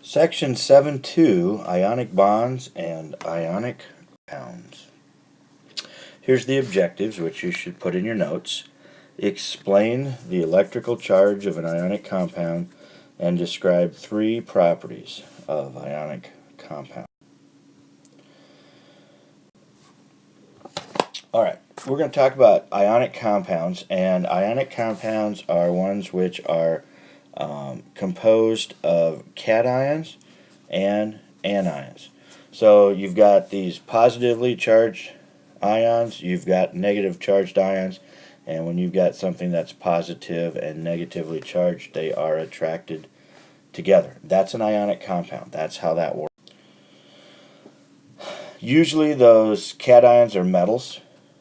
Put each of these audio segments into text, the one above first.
Section 7.2, Ionic Bonds and Ionic Compounds. Here's the objectives, which you should put in your notes. Explain the electrical charge of an ionic compound and describe three properties of ionic compound. Alright, we're going to talk about ionic compounds, and ionic compounds are ones which are composed of cations and anions. So you've got these positively charged ions, you've got negative charged ions, and when you've got something that's positive and negatively charged, they are attracted together. That's an ionic compound. That's how that works. Usually those cations are metals.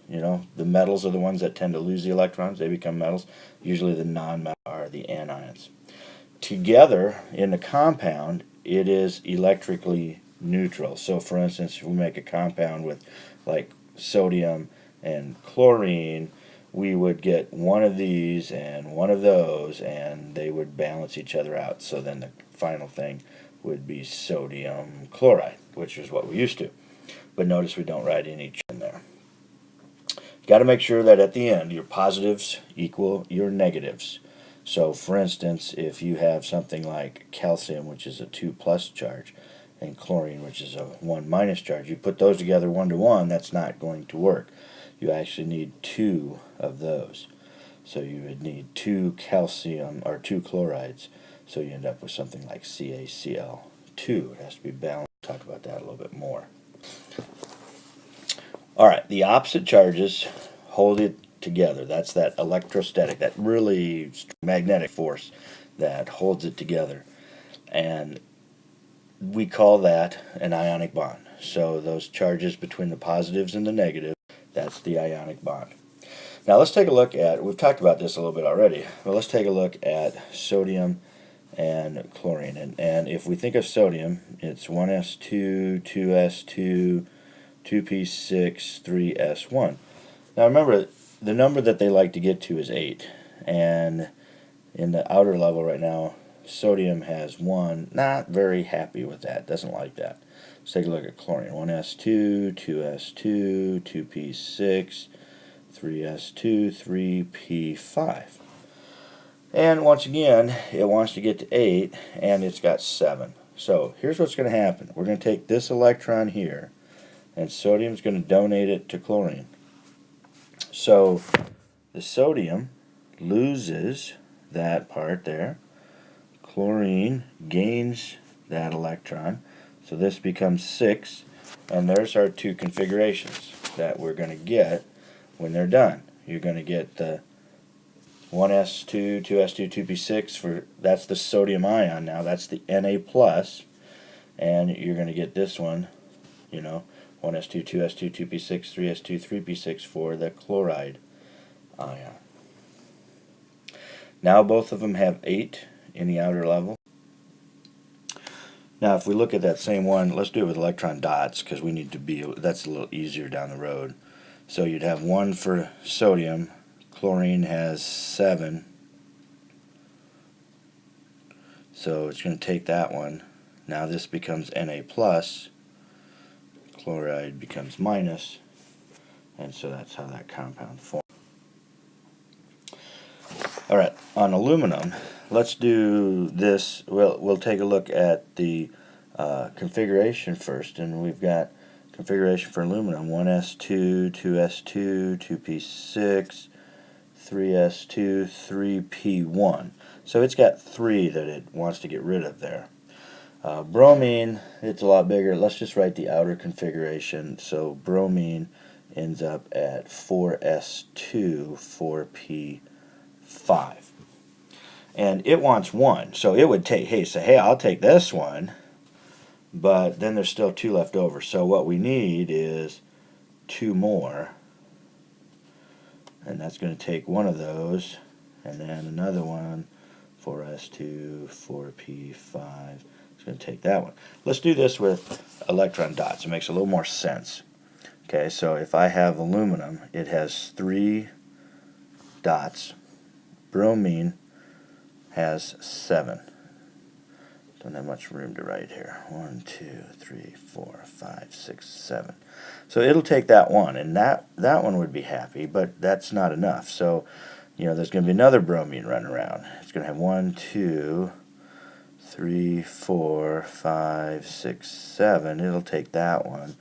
You know, the metals are the ones that tend to lose the electrons. They become metals. Usually the non-metals are the anions. Together in the compound, it is electrically neutral. So for instance, if we make a compound with like sodium and chlorine, we would get one of these and one of those, and they would balance each other out. So then the final thing would be sodium chloride, which is what we used to. But notice we don't write any in there. You got to make sure that at the end your positives equal your negatives. So for instance, if you have something like calcium, which is a 2 plus charge, and chlorine, which is a 1 minus charge, you put those together 1 to 1, that's not going to work. You actually need 2 of those. So you would need 2 calcium or 2 chlorides. So you end up with something like CaCl2. It has to be balanced. We'll talk about that a little bit more. Alright, the opposite charges hold it together. That's that electrostatic, that really magnetic force that holds it together. And we call that an ionic bond. So those charges between the positives and the negatives, that's the ionic bond. Now let's take a look at, we've talked about this a little bit already, but let's take a look at sodium and chlorine. And if we think of sodium, it's 1s2, 2s2, 2p6, 3s1. Now remember, the number that they like to get to is 8. And in the outer level right now, sodium has 1. Not very happy with that. Doesn't like that. Let's take a look at chlorine. 1s2, 2s2, 2p6, 3s2, 3p5. And once again, it wants to get to 8, and it's got 7. So here's what's going to happen. We're going to take this electron here, and sodium's going to donate it to chlorine. So the sodium loses that part there. Chlorine gains that electron. So this becomes 6. And there's our two configurations that we're going to get when they're done. You're going to get the 1s2, 2s2, 2p6 for that's the sodium ion now. That's the Na plus. And you're going to get this one, 1s2, 2s2, 2p6, 3s2, 3p6 for the chloride ion. Now both of them have 8 in the outer level. Now if we look at that same one, let's do it with electron dots because we need to be, that's a little easier down the road. So you'd have 1 for sodium, chlorine has 7. So it's going to take that one. Now this becomes Na plus. Chloride becomes minus, and so that's how that compound forms. Alright, on aluminum, let's do this. We'll take a look at the configuration first, and we've got configuration for aluminum 1s2, 2s2, 2p6, 3s2, 3p1. So it's got 3 that it wants to get rid of there. Bromine, it's a lot bigger. Let's just write the outer configuration. So bromine ends up at 4s2, 4p5. And it wants 1. So it would take, hey, I'll take this one. But then there's still 2 left over. So what we need is 2 more. And that's going to take one of those. And then another one, 4s2, 4p5. It's going to take that one. Let's do this with electron dots. It makes a little more sense. Okay, so if I have aluminum, it has 3 dots. Bromine has 7. Don't have much room to write here. 1, 2, 3, 4, 5, 6, 7. So it'll take that one, and that one would be happy, but that's not enough. So, there's going to be another bromine running around. It's going to have 1, 2, 3, 4, 5, 6, 7. It'll take that one,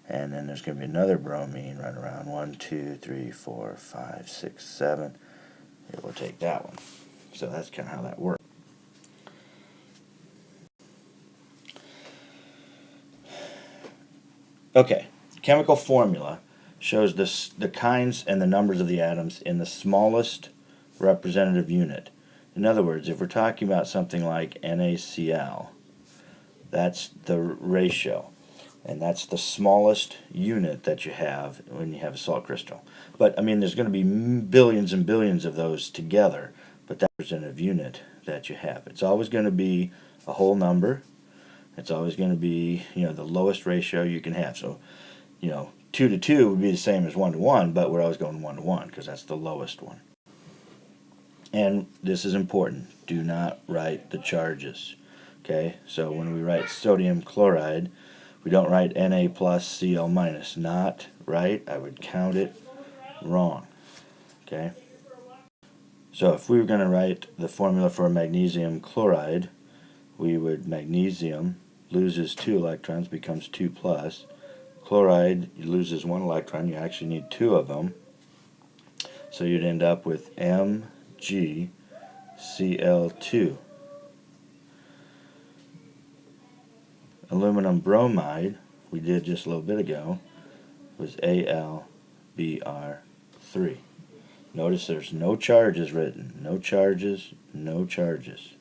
and then there's going to be another bromine running around. 1, 2, 3, 4, 5, 6, 7. It will take that one. So that's kind of how that works. Okay, chemical formula shows the kinds and the numbers of the atoms in the smallest representative unit. In other words, if we're talking about something like NaCl, that's the ratio, and that's the smallest unit that you have when you have a salt crystal. But, there's going to be billions and billions of those together, but that's the representative unit that you have. It's always going to be a whole number. It's always going to be, the lowest ratio you can have. So, 2 to 2 would be the same as 1 to 1, but we're always going 1 to 1 because that's the lowest one. And this is important. Do not write the charges. Okay? So when we write sodium chloride, we don't write Na plus Cl minus. Not right. I would count it wrong. Okay? So if we were going to write the formula for magnesium chloride, we would magnesium loses 2 electrons, becomes 2 plus. Chloride loses 1 electron, you actually need 2 of them. So you'd end up with MgCl2. Aluminum bromide, we did just a little bit ago, was AlBr3. Notice there's no charges written. No charges, no charges.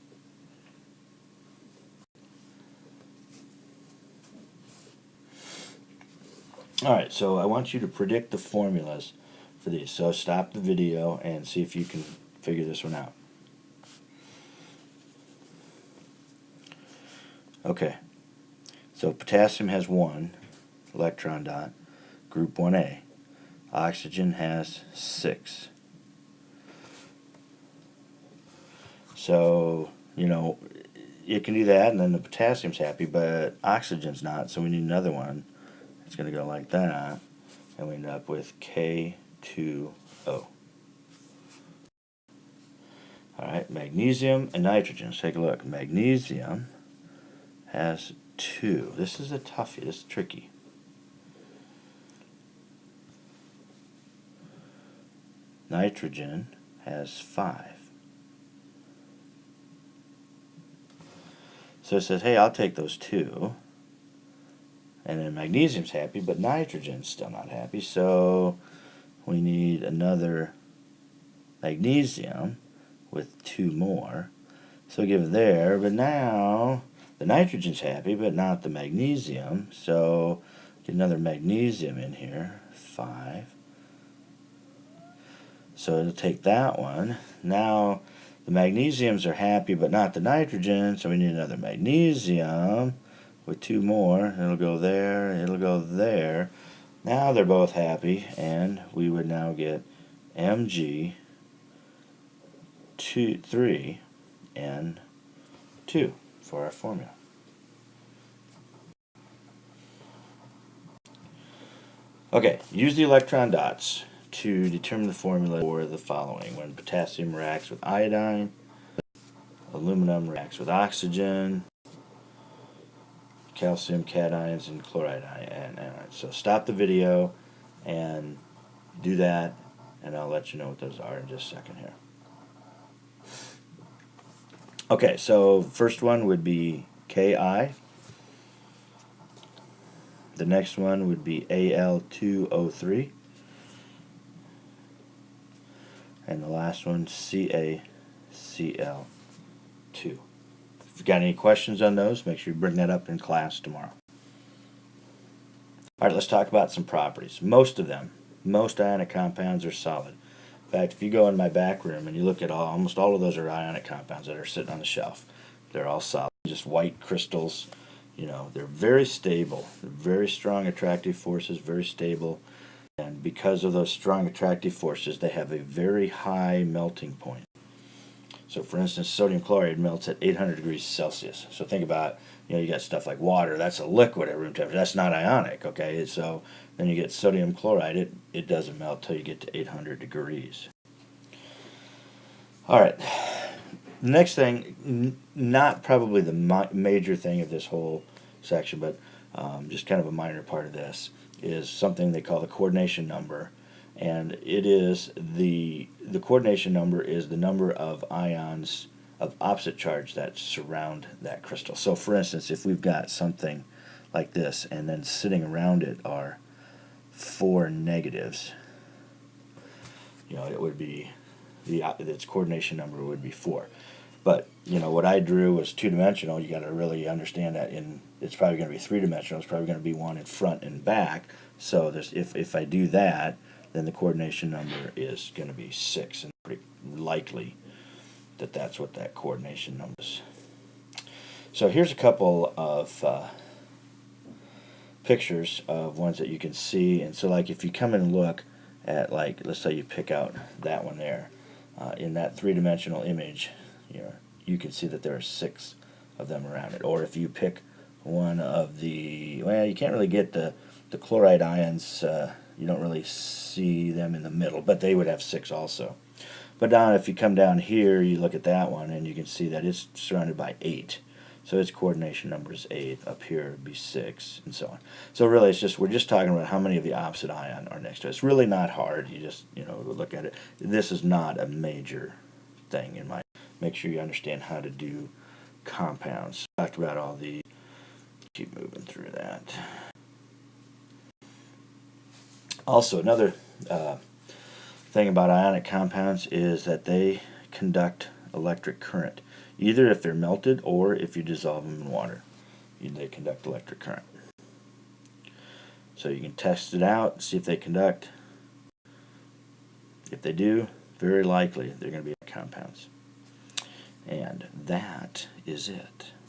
Alright, so I want you to predict the formulas for these. So stop the video and see if you can figure this one out. Okay, so potassium has 1 electron dot, group 1a. Oxygen has 6. So, you can do that, and then the potassium's happy, but oxygen's not, so we need another one. It's going to go like that, and we end up with K2O. Alright, magnesium and nitrogen. Let's take a look. Magnesium has 2. This is a toughie. This is tricky. Nitrogen has 5. So it says, hey, I'll take those 2. And then magnesium's happy, but nitrogen's still not happy, so we need another magnesium with 2 more. So give it there, but now the nitrogen's happy, but not the magnesium, so get another magnesium in here, 5. So it'll take that one. Now the magnesiums are happy, but not the nitrogen, so we need another magnesium with 2 more. It'll go there, it'll go there. Now they're both happy, and we would now get Mg 3 and 2 for our formula. Okay, use the electron dots to determine the formula for the following. When potassium reacts with iodine, aluminum reacts with oxygen, calcium cations, and chloride anions. So stop the video and do that, and I'll let you know what those are in just a second here. Okay, so first one would be Ki. The next one would be Al2O3. And the last one, CaCl2. If you've got any questions on those, make sure you bring that up in class tomorrow. Alright, let's talk about some properties. Most ionic compounds are solid. In fact, if you go in my back room and you look at almost all of those are ionic compounds that are sitting on the shelf. They're all solid, just white crystals. They're very stable. They're very strong attractive forces, very stable. And because of those strong attractive forces, they have a very high melting point. So for instance, sodium chloride melts at 800 degrees Celsius. So think about, you got stuff like water, that's a liquid at room temperature, that's not ionic, okay? So then you get sodium chloride, it doesn't melt till you get to 800 degrees. All right, the next thing, not probably the major thing of this whole section, but just kind of a minor part of this, is something they call the coordination number. And it is the coordination number is the number of ions of opposite charge that surround that crystal. So for instance, if we've got something like this and then sitting around it are 4 negatives, it would be its coordination number would be 4. But what I drew was 2-dimensional. You got to really understand that it's probably going to be 3-dimensional. It's probably going to be one in front and back. So if I do that, then the coordination number is going to be 6, and pretty likely that that's what that coordination number is. So here's a couple of pictures of ones that you can see. And so like if you come in and look at, like, let's say you pick out that one there, in that 3-dimensional image, you can see that there are 6 of them around it. Or if you pick one of the, well, you can't really get the chloride ions, you don't really see them in the middle, but they would have 6 also. But now if you come down here, you look at that one, and you can see that it's surrounded by 8. So its coordination number is 8. Up here would be 6, and so on. So really, we're just talking about how many of the opposite ion are next to it. It's really not hard. You just look at it. This is not a major thing in my. Make sure you understand how to do compounds. Talked about all the. Keep moving through that. Also, another thing about ionic compounds is that they conduct electric current, either if they're melted or if you dissolve them in water. They conduct electric current. So you can test it out, see if they conduct. If they do, very likely they're going to be compounds. And that is it.